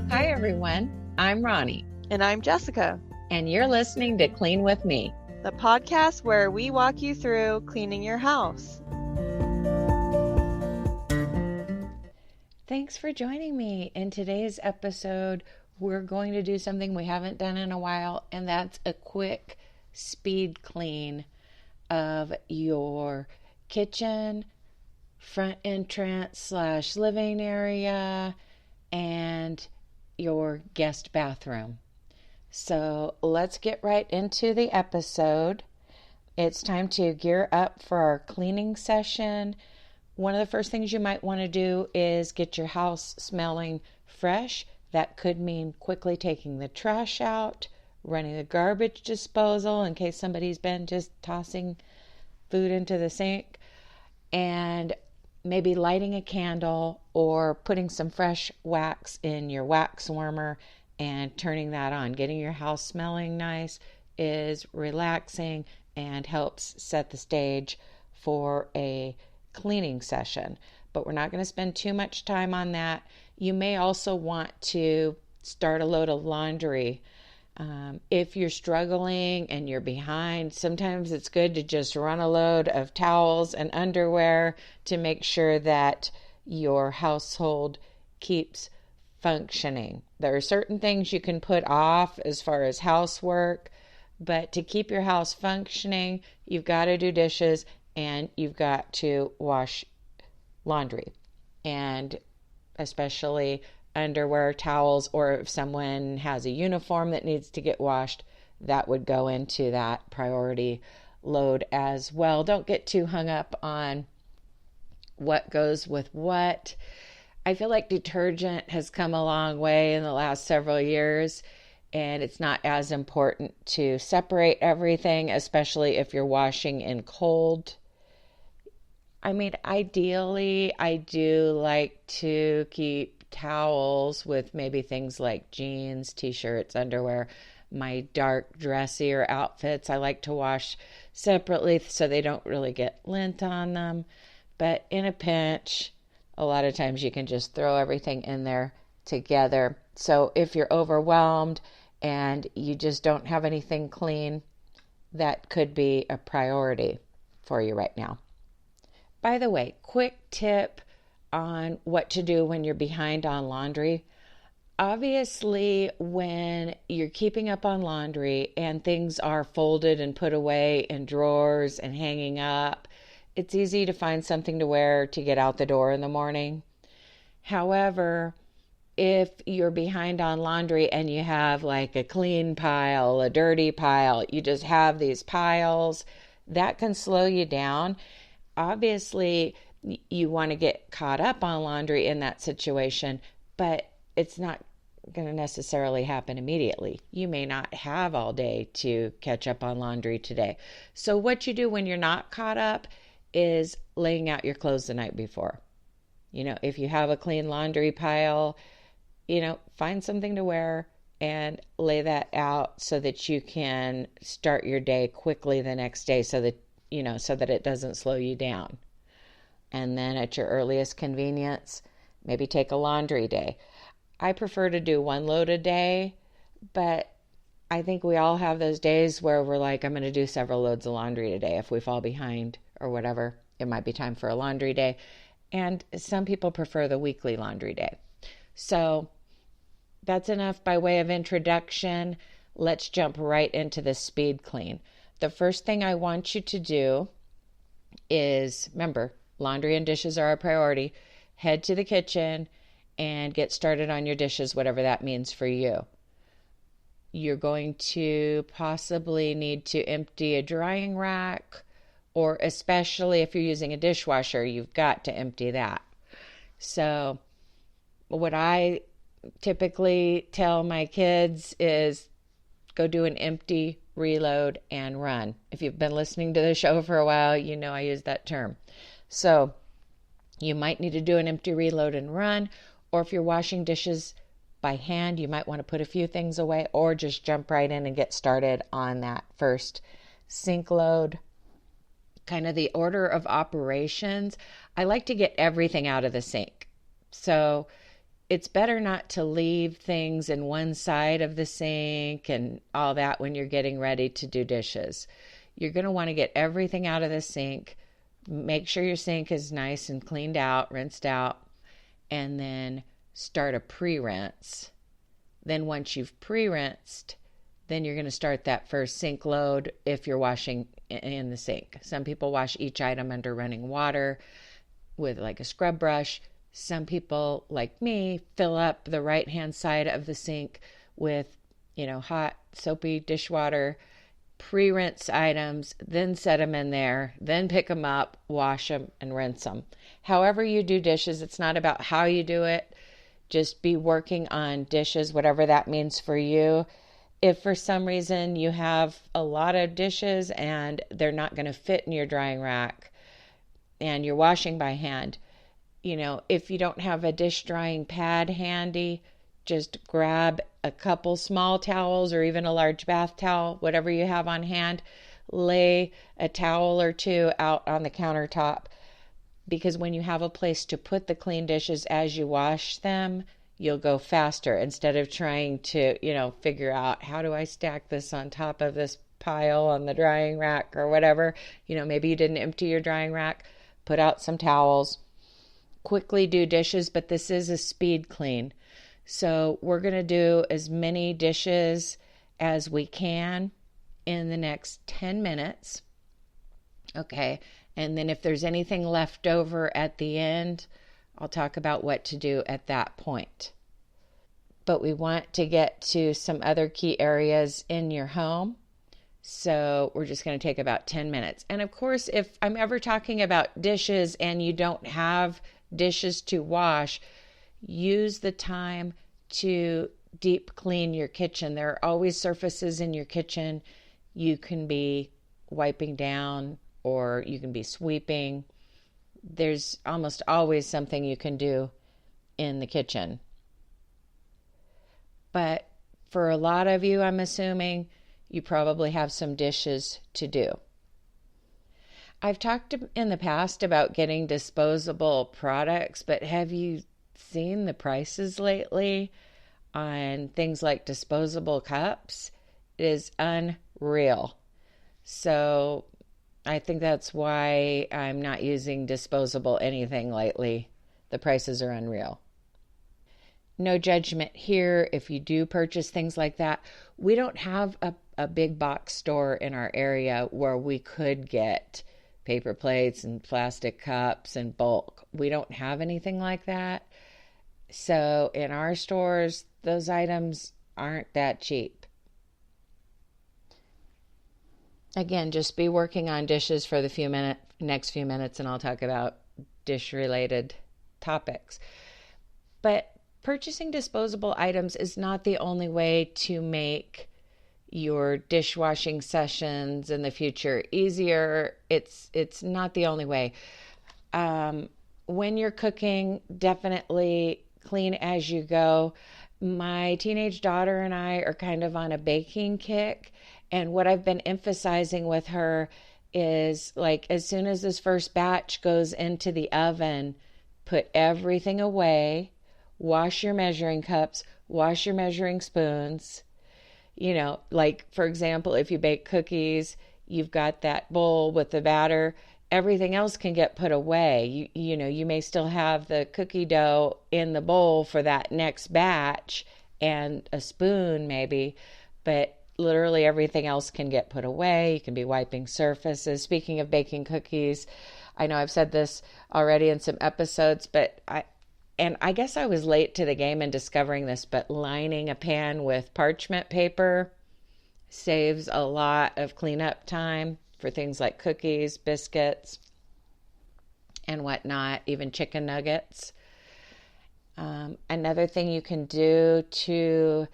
Hi, everyone. I'm Ronnie, And I'm Jessica, and you're listening to Clean With Me, the podcast where we walk you through cleaning your house. Thanks for joining me. In today's episode, we're going to do something we haven't done in a while, and that's a quick speed clean of your kitchen, front entrance / living area, and your guest bathroom. So let's get right into the episode. It's time to gear up for our cleaning session. One of the first things you might want to do is get your house smelling fresh. That could mean quickly taking the trash out, running the garbage disposal in case somebody's been just tossing food into the sink, and maybe lighting a candle or putting some fresh wax in your wax warmer and turning that on. Getting your house smelling nice is relaxing and helps set the stage for a cleaning session. But we're not going to spend too much time on that. You may also want to start a load of laundry. If you're struggling and you're behind, sometimes it's good to just run a load of towels and underwear to make sure that your household keeps functioning. There are certain things you can put off as far as housework, but to keep your house functioning, you've got to do dishes and you've got to wash laundry, and especially underwear, towels, or if someone has a uniform that needs to get washed, that would go into that priority load as well. Don't get too hung up on what goes with what. I feel like detergent has come a long way in the last several years, and it's not as important to separate everything, especially if you're washing in cold. I mean, ideally, I do like to keep towels with maybe things like jeans, t-shirts, underwear. My dark, dressier outfits, I like to wash separately so they don't really get lint on them. But in a pinch, a lot of times you can just throw everything in there together. So if you're overwhelmed and you just don't have anything clean, that could be a priority for you right now. By the way, quick tip on what to do when you're behind on laundry. Obviously, when you're keeping up on laundry and things are folded and put away in drawers and hanging up, it's easy to find something to wear to get out the door in the morning. However, if you're behind on laundry and you have like a clean pile, a dirty pile, you just have these piles, that can slow you down. Obviously, you want to get caught up on laundry in that situation, but it's not going to necessarily happen immediately. You may not have all day to catch up on laundry today. So what you do when you're not caught up is laying out your clothes the night before. If you have a clean laundry pile, find something to wear and lay that out so that you can start your day quickly the next day so that it doesn't slow you down. And then at your earliest convenience, maybe take a laundry day. I prefer to do one load a day, but I think we all have those days where we're like, I'm going to do several loads of laundry today. If we fall behind or whatever, it might be time for a laundry day. And some people prefer the weekly laundry day. So that's enough by way of introduction. Let's jump right into the speed clean. The first thing I want you to do is, remember, laundry and dishes are a priority. Head to the kitchen and get started on your dishes, whatever that means for you. You're going to possibly need to empty a drying rack, or especially if you're using a dishwasher, you've got to empty that. So what I typically tell my kids is go do an empty, reload, and run. If you've been listening to the show for a while, you know I use that term. So you might need to do an empty, reload, and run. Or if you're washing dishes by hand, you might want to put a few things away or just jump right in and get started on that first sink load. Kind of the order of operations, I like to get everything out of the sink. So it's better not to leave things in one side of the sink and all that when you're getting ready to do dishes. You're going to want to get everything out of the sink. Make sure your sink is nice and cleaned out, rinsed out, and then start a pre-rinse. Then once you've pre-rinsed, then you're going to start that first sink load if you're washing in the sink. Some people wash each item under running water with like a scrub brush. Some people, like me, fill up the right-hand side of the sink with, hot, soapy dishwater, pre-rinse items, then set them in there, then pick them up, wash them, and rinse them. However you do dishes, it's not about how you do it. Just be working on dishes, whatever that means for you. If for some reason you have a lot of dishes and they're not going to fit in your drying rack and you're washing by hand, if you don't have a dish drying pad handy, just grab a couple small towels or even a large bath towel, whatever you have on hand. Lay a towel or two out on the countertop, because when you have a place to put the clean dishes as you wash them, you'll go faster instead of trying to, figure out how do I stack this on top of this pile on the drying rack or whatever. Maybe you didn't empty your drying rack. Put out some towels. Quickly do dishes, but this is a speed clean. So we're going to do as many dishes as we can in the next 10 minutes. Okay. And then if there's anything left over at the end, I'll talk about what to do at that point. But we want to get to some other key areas in your home. So we're just going to take about 10 minutes. And of course, if I'm ever talking about dishes and you don't have dishes to wash, use the time to deep clean your kitchen. There are always surfaces in your kitchen you can be wiping down or you can be sweeping. There's almost always something you can do in the kitchen. But for a lot of you, I'm assuming you probably have some dishes to do. I've talked in the past about getting disposable products, but have you seen the prices lately on things like disposable cups? It is unreal. So I think that's why I'm not using disposable anything lately. The prices are unreal. No judgment here if you do purchase things like that. We don't have a big box store in our area where we could get paper plates and plastic cups in bulk. We don't have anything like that. So in our stores, those items aren't that cheap. Again, just be working on dishes for the next few minutes, and I'll talk about dish-related topics. But purchasing disposable items is not the only way to make your dishwashing sessions in the future easier. It's not the only way. When you're cooking, definitely clean as you go. My teenage daughter and I are kind of on a baking kick, and what I've been emphasizing with her is, like, as soon as this first batch goes into the oven, put everything away, wash your measuring cups, wash your measuring spoons. Like, for example, if you bake cookies, you've got that bowl with the batter. Everything else can get put away. You may still have the cookie dough in the bowl for that next batch and a spoon maybe, but literally everything else can get put away. You can be wiping surfaces. Speaking of baking cookies, I know I've said this already in some episodes, but I guess I was late to the game in discovering this, but lining a pan with parchment paper saves a lot of cleanup time for things like cookies, biscuits, and whatnot, even chicken nuggets. Another thing you can do to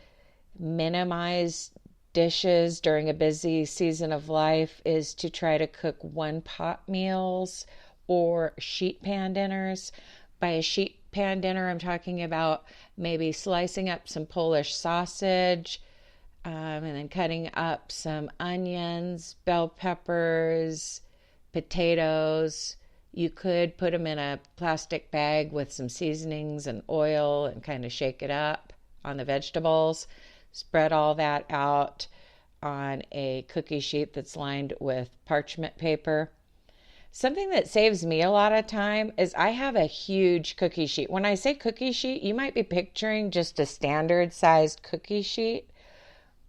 minimize dishes during a busy season of life is to try to cook one-pot meals or sheet pan dinners. By a sheet pan dinner, I'm talking about maybe slicing up some Polish sausage, and then cutting up some onions, bell peppers, potatoes, You could put them in a plastic bag with some seasonings and oil and kind of shake it up on the vegetables. Spread all that out on a cookie sheet that's lined with parchment paper. Something that saves me a lot of time is I have a huge cookie sheet. When I say cookie sheet, you might be picturing just a standard sized cookie sheet.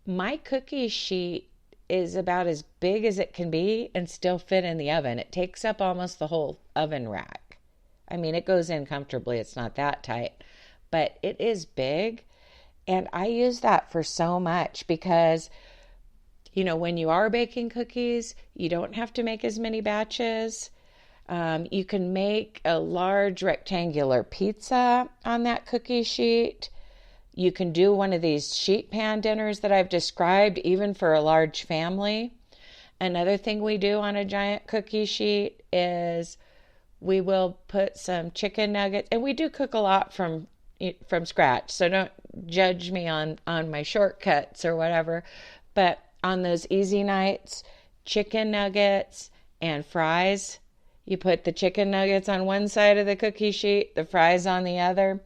My cookie sheet is about as big as it can be and still fit in the oven. It takes up almost the whole oven rack. I mean, it goes in comfortably. It's not that tight, but it is big. And I use that for so much because, when you are baking cookies, you don't have to make as many batches. You can make a large rectangular pizza on that cookie sheet. You can do one of these sheet pan dinners that I've described, even for a large family. Another thing we do on a giant cookie sheet is we will put some chicken nuggets, and we do cook a lot from scratch, so don't judge me on my shortcuts or whatever. But on those easy nights, chicken nuggets and fries. You put the chicken nuggets on one side of the cookie sheet, the fries on the other,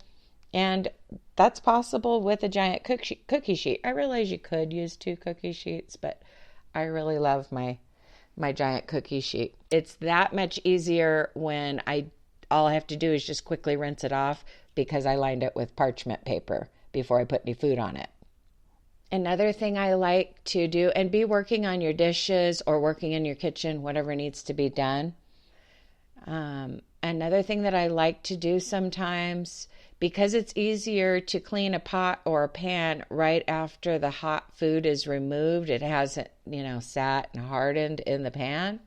and that's possible with a giant cookie sheet. I realize you could use 2 cookie sheets, but I really love my giant cookie sheet. It's that much easier when all I have to do is just quickly rinse it off because I lined it with parchment paper before I put any food on it. Another thing I like to do, and be working on your dishes or working in your kitchen, whatever needs to be done. Another thing that I like to do sometimes, because it's easier to clean a pot or a pan right after the hot food is removed, it hasn't, sat and hardened in the pan.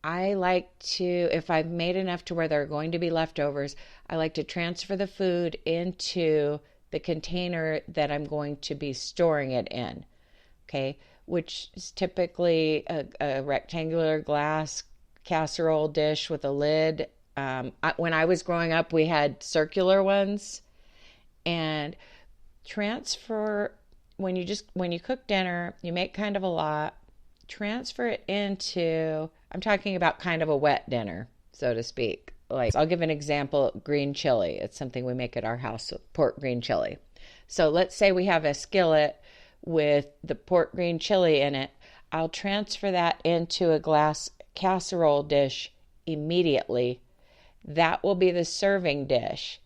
I like to, if I've made enough to where there are going to be leftovers, I like to transfer the food into the container that I'm going to be storing it in, okay, which is typically a rectangular glass casserole dish with a lid. When I was growing up, we had circular ones. And transfer, when you cook dinner, you make kind of a lot, transfer it into, I'm talking about kind of a wet dinner, so to speak. Like, I'll give an example, green chili. It's something we make at our house, pork green chili. So let's say we have a skillet with the pork green chili in it. I'll transfer that into a glass casserole dish immediately. That will be the serving dish.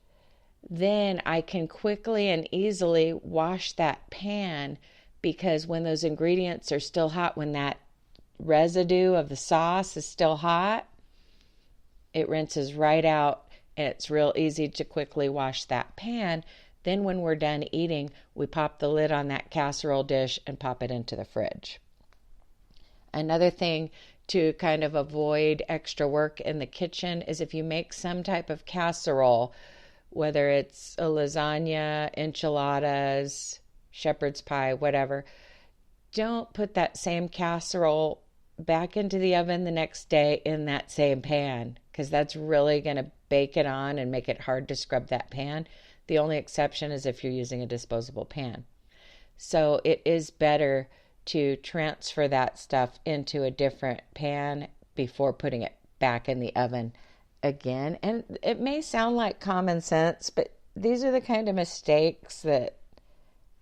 Then I can quickly and easily wash that pan, because when those ingredients are still hot, when that residue of the sauce is still hot, it rinses right out, and it's real easy to quickly wash that pan. Then when we're done eating, we pop the lid on that casserole dish and pop it into the fridge. Another thing to kind of avoid extra work in the kitchen is if you make some type of casserole, whether it's a lasagna, enchiladas, shepherd's pie, whatever, don't put that same casserole back into the oven the next day in that same pan, because that's really going to bake it on and make it hard to scrub that pan. The only exception is if you're using a disposable pan. So it is better to transfer that stuff into a different pan before putting it back in the oven again. And it may sound like common sense, but these are the kind of mistakes that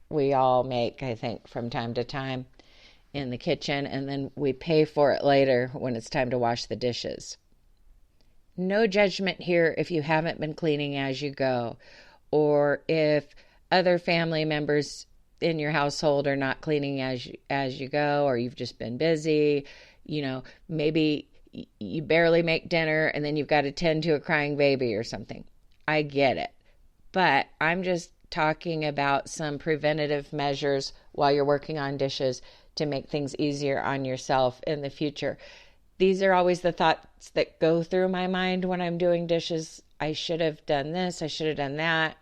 we all make, I think, from time to time in the kitchen, and then we pay for it later when it's time to wash the dishes. No judgment here if you haven't been cleaning as you go, or if other family members in your household are not cleaning as you go, or you've just been busy. Maybe you barely make dinner and then you've got to tend to a crying baby or something. I get it. But I'm just talking about some preventative measures while you're working on dishes to make things easier on yourself in the future. These are always the thoughts that go through my mind when I'm doing dishes. I should have done this, I should have done that.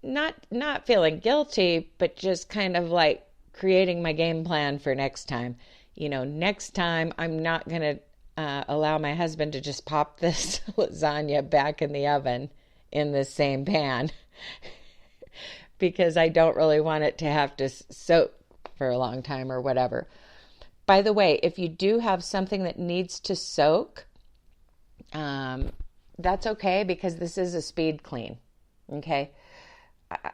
Not feeling guilty, but just kind of like creating my game plan for next time. Next time I'm not going to allow my husband to just pop this lasagna back in the oven in the same pan because I don't really want it to have to soak for a long time or whatever. By the way, if you do have something that needs to soak, That's okay because this is a speed clean. Okay.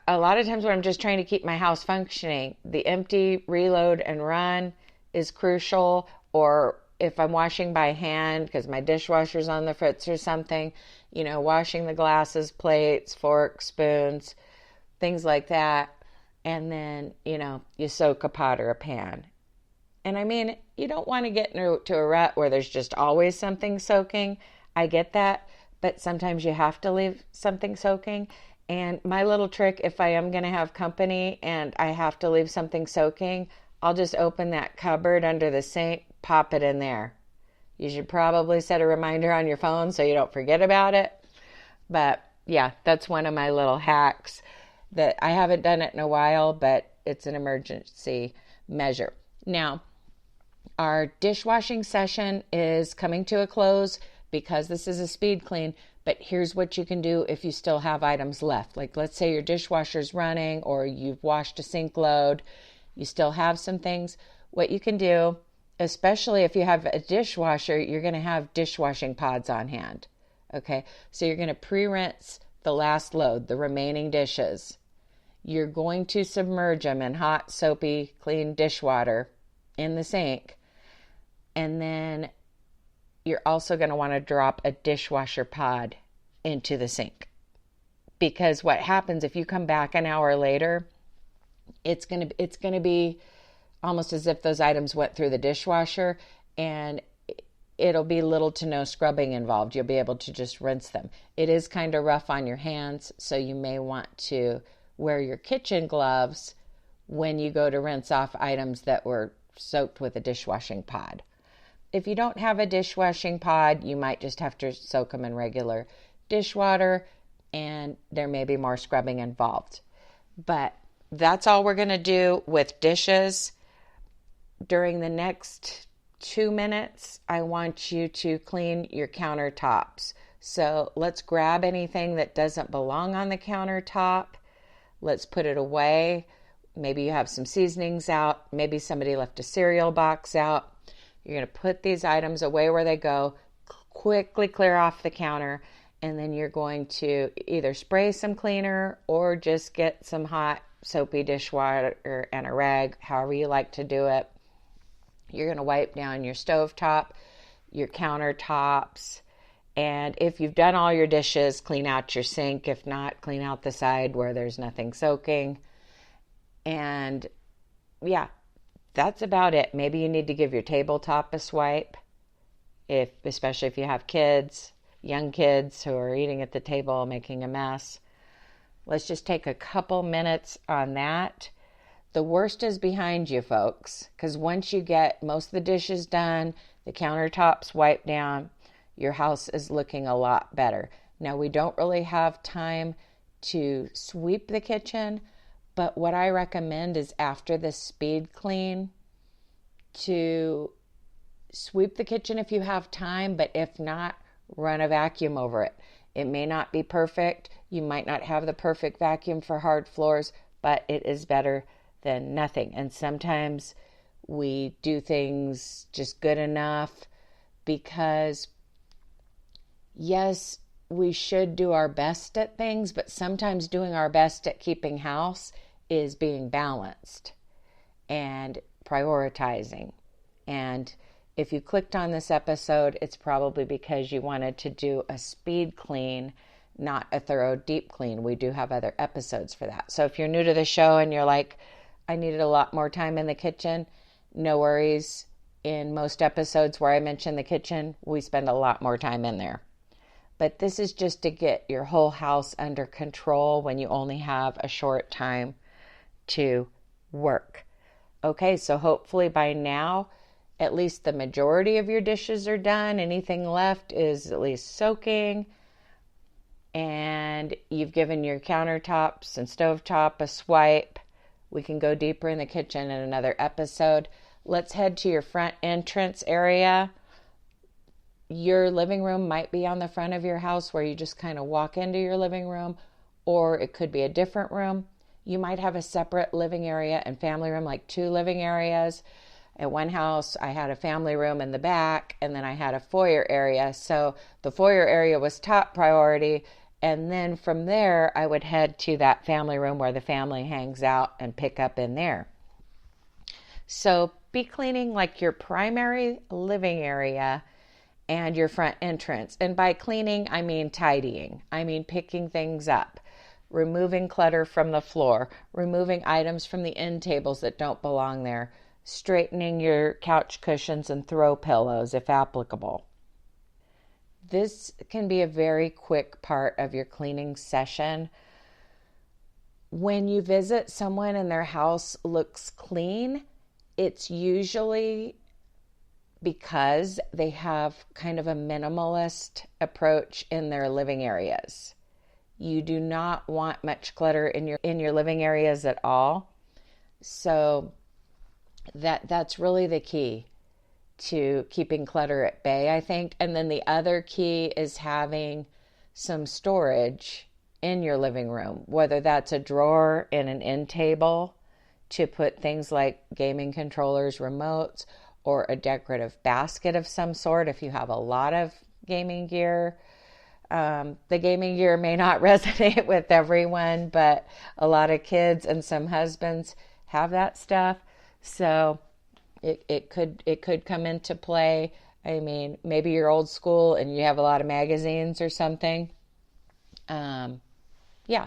A lot of times when I'm just trying to keep my house functioning, the empty, reload, and run is crucial. Or if I'm washing by hand because my dishwasher's on the fritz or something, washing the glasses, plates, forks, spoons, things like that. And then, you soak a pot or a pan. And I mean, you don't want to get into a rut where there's just always something soaking. I get that. But sometimes you have to leave something soaking. And my little trick, if I am going to have company and I have to leave something soaking, I'll just open that cupboard under the sink, pop it in there. You should probably set a reminder on your phone so you don't forget about it. But yeah, that's one of my little hacks that I haven't done it in a while, but it's an emergency measure. Now, our dishwashing session is coming to a close because this is a speed clean, but here's what you can do if you still have items left. Like let's say your dishwasher's running or you've washed a sink load, you still have some things. What you can do, especially if you have a dishwasher, you're going to have dishwashing pods on hand. Okay, so you're going to pre-rinse the last load, the remaining dishes. You're going to submerge them in hot, soapy, clean dishwater in the sink. And then you're also going to want to drop a dishwasher pod into the sink. Because what happens if you come back an hour later, it's going to be almost as if those items went through the dishwasher, and it'll be little to no scrubbing involved. You'll be able to just rinse them. It is kind of rough on your hands, so you may want to wear your kitchen gloves when you go to rinse off items that were soaked with a dishwashing pod. If you don't have a dishwashing pod, you might just have to soak them in regular dishwater, and there may be more scrubbing involved. But that's all we're going to do with dishes. During the next 2 minutes, I want you to clean your countertops. So let's grab anything that doesn't belong on the countertop. Let's put it away. Maybe you have some seasonings out. Maybe somebody left a cereal box out. You're going to put these items away where they go, quickly clear off the counter, and then you're going to either spray some cleaner or just get some hot, soapy dishwater and a rag, however you like to do it. You're going to wipe down your stovetop, your countertops, and if you've done all your dishes, clean out your sink. If not, clean out the side where there's nothing soaking. And yeah, that's about it. Maybe you need to give your tabletop a swipe, especially if you have kids, young kids who are eating at the table, making a mess. Let's just take a couple minutes on that. The worst is behind you, folks, because once you get most of the dishes done, the countertops wiped down, your house is looking a lot better. Now, we don't really have time to sweep the kitchen, but what I recommend is after the speed clean to sweep the kitchen if you have time, but if not, run a vacuum over it. It may not be perfect. You might not have the perfect vacuum for hard floors, but it is better than nothing. And sometimes we do things just good enough because, yes, we should do our best at things, but sometimes doing our best at keeping house is being balanced and prioritizing. And if you clicked on this episode, it's probably because you wanted to do a speed clean, not a thorough deep clean. We do have other episodes for that. So if you're new to the show and you're like, I needed a lot more time in the kitchen, no worries. In most episodes where I mention the kitchen, we spend a lot more time in there. But this is just to get your whole house under control when you only have a short time to work. Okay, so hopefully by now, at least the majority of your dishes are done. Anything left is at least soaking. And you've given your countertops and stovetop a swipe. We can go deeper in the kitchen in another episode. Let's head to your front entrance area. Your living room might be on the front of your house where you just kind of walk into your living room, or it could be a different room. You might have a separate living area and family room, like 2 living areas. At one house, I had a family room in the back, and then I had a foyer area. So the foyer area was top priority. And then from there, I would head to that family room where the family hangs out and pick up in there. So be cleaning like your primary living area and your front entrance. And by cleaning, I mean tidying. I mean picking things up, removing clutter from the floor, removing items from the end tables that don't belong there, straightening your couch cushions and throw pillows if applicable. This can be a very quick part of your cleaning session. When you visit someone and their house looks clean, it's usually because they have kind of a minimalist approach in their living areas. You do not want much clutter in your living areas at all. So that's really the key to keeping clutter at bay, I think. And then the other key is having some storage in your living room, whether that's a drawer in an end table to put things like gaming controllers, remotes, or a decorative basket of some sort if you have a lot of gaming gear. The gaming gear may not resonate with everyone, but a lot of kids and some husbands have that stuff. So it could come into play. I mean, maybe you're old school and you have a lot of magazines or something. Yeah,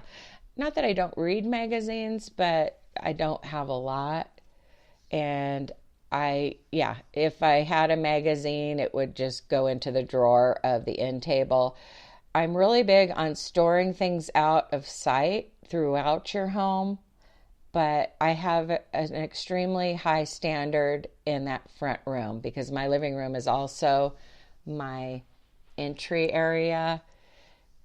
not that I don't read magazines, but I don't have a lot. And if I had a magazine, it would just go into the drawer of the end table. I'm really big on storing things out of sight throughout your home, but I have an extremely high standard in that front room because my living room is also my entry area,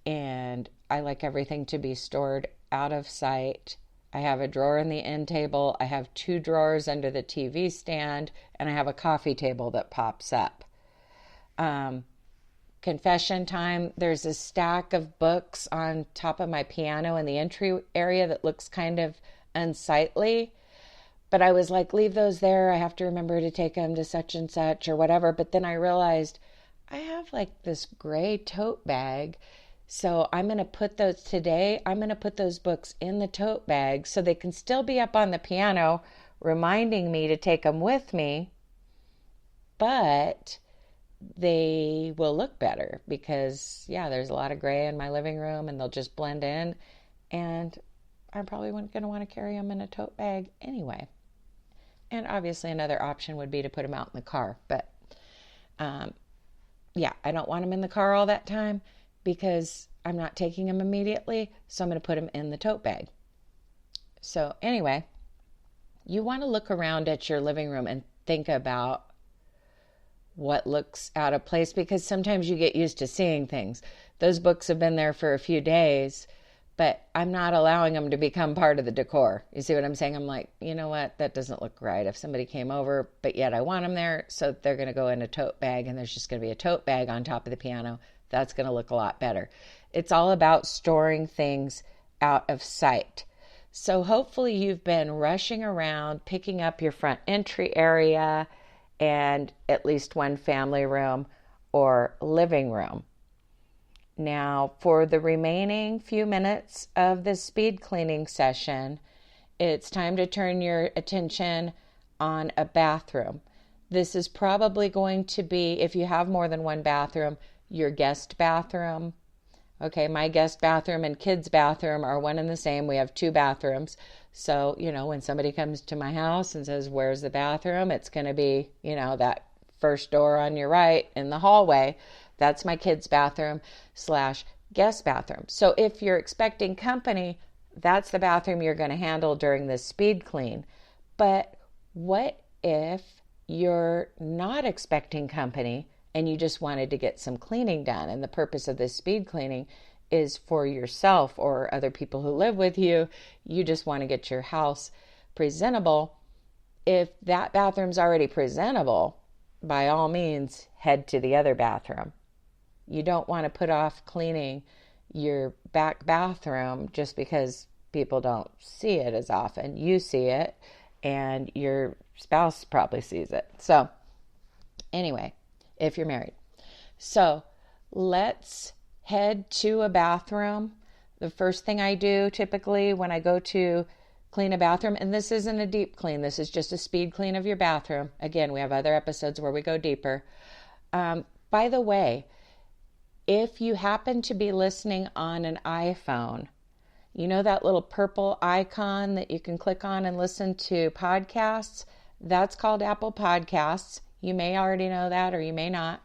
and I like everything to be stored out of sight. I have a drawer in the end table. I have 2 drawers under the TV stand, and I have a coffee table that pops up. Confession time, there's a stack of books on top of my piano in the entry area that looks kind of unsightly. But I was like, leave those there. I have to remember to take them to such and such or whatever. But then I realized I have like this gray tote bag. So I'm going to put those books in the tote bag so they can still be up on the piano, reminding me to take them with me, but they will look better because, there's a lot of gray in my living room and they'll just blend in, and I'm probably going to want to carry them in a tote bag anyway. And obviously another option would be to put them out in the car, but I don't want them in the car all that time, because I'm not taking them immediately, so I'm going to put them in the tote bag. So anyway, you want to look around at your living room and think about what looks out of place, because sometimes you get used to seeing things. Those books have been there for a few days, but I'm not allowing them to become part of the decor. You see what I'm saying? I'm like, you know what? That doesn't look right. If somebody came over, but yet I want them there, so they're going to go in a tote bag, and there's just going to be a tote bag on top of the piano. That's going to look a lot better. It's all about storing things out of sight. So hopefully you've been rushing around, picking up your front entry area and at least one family room or living room. Now, for the remaining few minutes of this speed cleaning session, it's time to turn your attention on a bathroom. This is probably going to be, if you have more than one bathroom, your guest bathroom. Okay, my guest bathroom and kids' bathroom are one and the same. We have 2 bathrooms. So, when somebody comes to my house and says, where's the bathroom? It's going to be, that first door on your right in the hallway. That's my kids' bathroom / guest bathroom. So if you're expecting company, that's the bathroom you're going to handle during this speed clean. But what if you're not expecting company and you just wanted to get some cleaning done, and the purpose of this speed cleaning is for yourself or other people who live with you? You just want to get your house presentable. If that bathroom's already presentable, by all means, head to the other bathroom. You don't want to put off cleaning your back bathroom just because people don't see it as often. You see it, and you're spouse probably sees it. So anyway, if you're married. So let's head to a bathroom. The first thing I do typically when I go to clean a bathroom, and this isn't a deep clean, this is just a speed clean of your bathroom. Again, we have other episodes where we go deeper. By the way, if you happen to be listening on an iPhone, you know that little purple icon that you can click on and listen to podcasts? That's called Apple Podcasts. You may already know that, or you may not.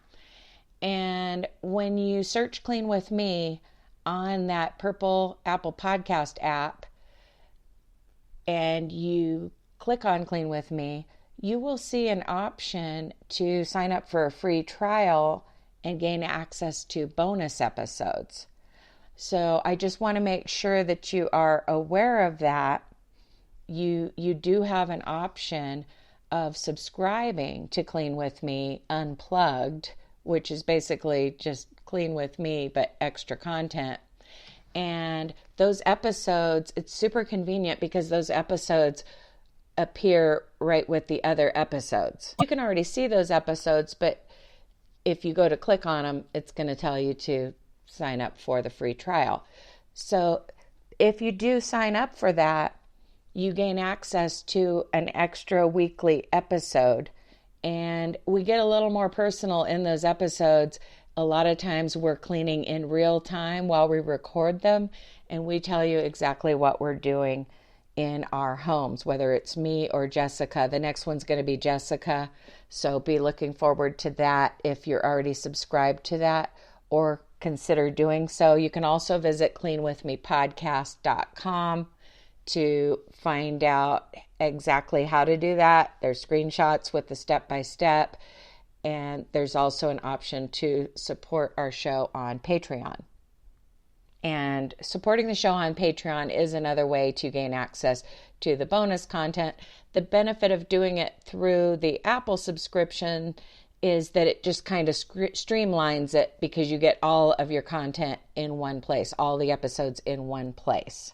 And when you search Clean With Me on that purple Apple Podcast app and you click on Clean With Me, you will see an option to sign up for a free trial and gain access to bonus episodes. So I just want to make sure that you are aware of that. You do have an option of subscribing to Clean With Me Unplugged, which is basically just Clean With Me, but extra content. And those episodes, it's super convenient because those episodes appear right with the other episodes. You can already see those episodes, but if you go to click on them, it's going to tell you to sign up for the free trial. So if you do sign up for that, you gain access to an extra weekly episode. And we get a little more personal in those episodes. A lot of times we're cleaning in real time while we record them, and we tell you exactly what we're doing in our homes, whether it's me or Jessica. The next one's going to be Jessica, so be looking forward to that if you're already subscribed to that, or consider doing so. You can also visit cleanwithmepodcast.com to find out exactly how to do that. There's screenshots with the step-by-step, and there's also an option to support our show on Patreon. And supporting the show on Patreon is another way to gain access to the bonus content. The benefit of doing it through the Apple subscription is that it just kind of streamlines it, because you get all of your content in one place, all the episodes in one place.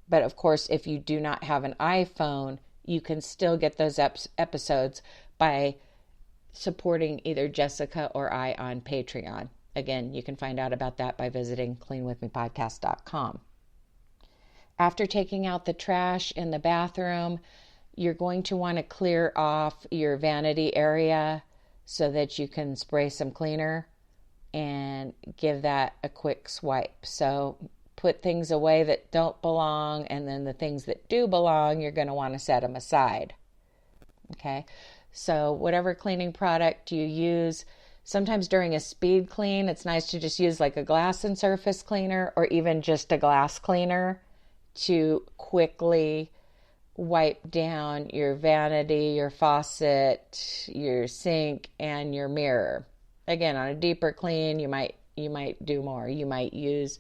But of course, if you do not have an iPhone, you can still get those episodes by supporting either Jessica or I on Patreon. Again, you can find out about that by visiting cleanwithmepodcast.com. After taking out the trash in the bathroom, you're going to want to clear off your vanity area so that you can spray some cleaner and give that a quick swipe. So put things away that don't belong, and then the things that do belong, you're going to want to set them aside. Okay, so whatever cleaning product you use, sometimes during a speed clean, it's nice to just use like a glass and surface cleaner, or even just a glass cleaner, to quickly wipe down your vanity, your faucet, your sink, and your mirror. Again, on a deeper clean, you might do more. You might use,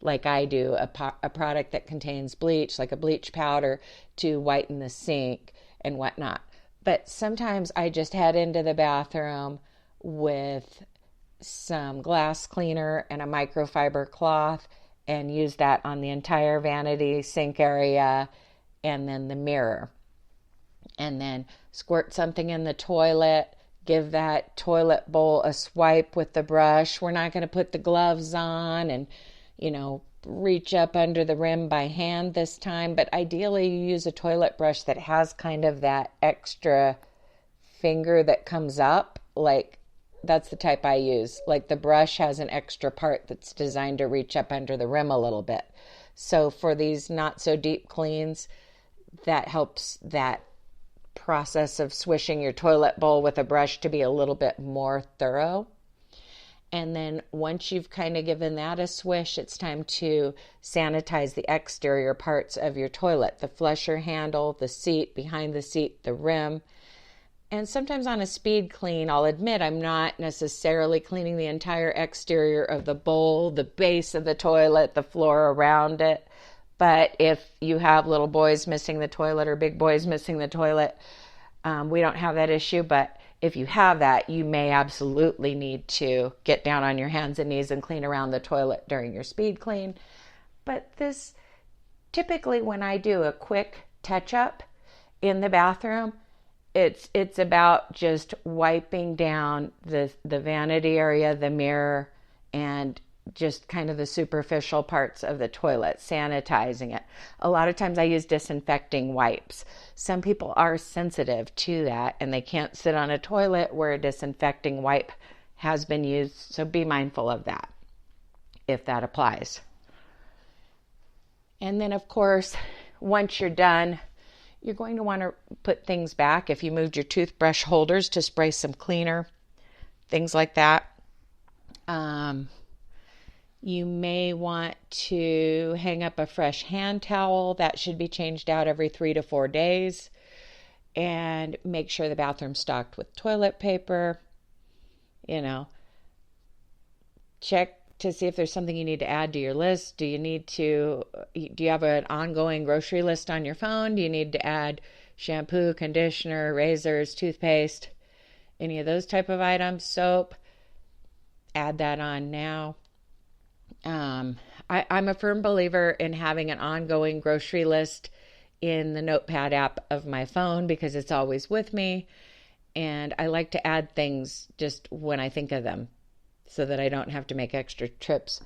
like I do, a product that contains bleach, like a bleach powder, to whiten the sink and whatnot. But sometimes I just head into the bathroom with some glass cleaner and a microfiber cloth and use that on the entire vanity, sink area, and then the mirror. And then squirt something in the toilet, give that toilet bowl a swipe with the brush. We're not going to put the gloves on and, reach up under the rim by hand this time, but ideally you use a toilet brush that has kind of that extra finger that comes up. Like, that's the type I use. Like, the brush has an extra part that's designed to reach up under the rim a little bit. So for these not so deep cleans, that helps that process of swishing your toilet bowl with a brush to be a little bit more thorough. And then once you've kind of given that a swish, it's time to sanitize the exterior parts of your toilet, the flusher handle, the seat, behind the seat, the rim. And sometimes on a speed clean, I'll admit I'm not necessarily cleaning the entire exterior of the bowl, the base of the toilet, the floor around it. But if you have little boys missing the toilet or big boys missing the toilet, we don't have that issue. But if you have that, you may absolutely need to get down on your hands and knees and clean around the toilet during your speed clean. But this, typically when I do a quick touch-up in the bathroom, It's about just wiping down the vanity area, the mirror, and just kind of the superficial parts of the toilet, sanitizing it. A lot of times I use disinfecting wipes. Some people are sensitive to that and they can't sit on a toilet where a disinfecting wipe has been used, so be mindful of that if that applies. And then, of course, once you're done, you're going to want to put things back. If you moved your toothbrush holders to spray some cleaner, things like that. You may want to hang up a fresh hand towel. That should be changed out every 3 to 4 days. And make sure the bathroom's stocked with toilet paper. Check to see if there's something you need to add to your list. Do you have an ongoing grocery list on your phone? Do you need to add shampoo, conditioner, razors, toothpaste, any of those type of items, soap? Add that on now. I'm a firm believer in having an ongoing grocery list in the Notepad app of my phone because it's always with me. And I like to add things just when I think of them so that I don't have to make extra trips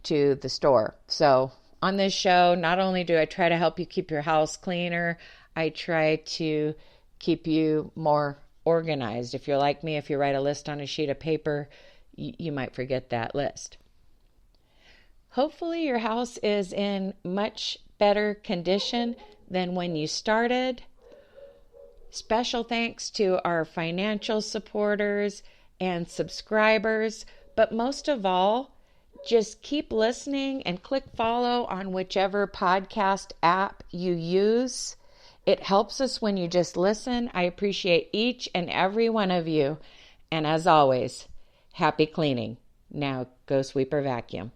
to the store. So on this show, not only do I try to help you keep your house cleaner, I try to keep you more organized. If you're like me, if you write a list on a sheet of paper, you might forget that list. Hopefully your house is in much better condition than when you started. Special thanks to our financial supporters and subscribers, but most of all, just keep listening and click follow on whichever podcast app you use. It helps us when you just listen. I appreciate each and every one of you. And as always, happy cleaning. Now go sweep or vacuum.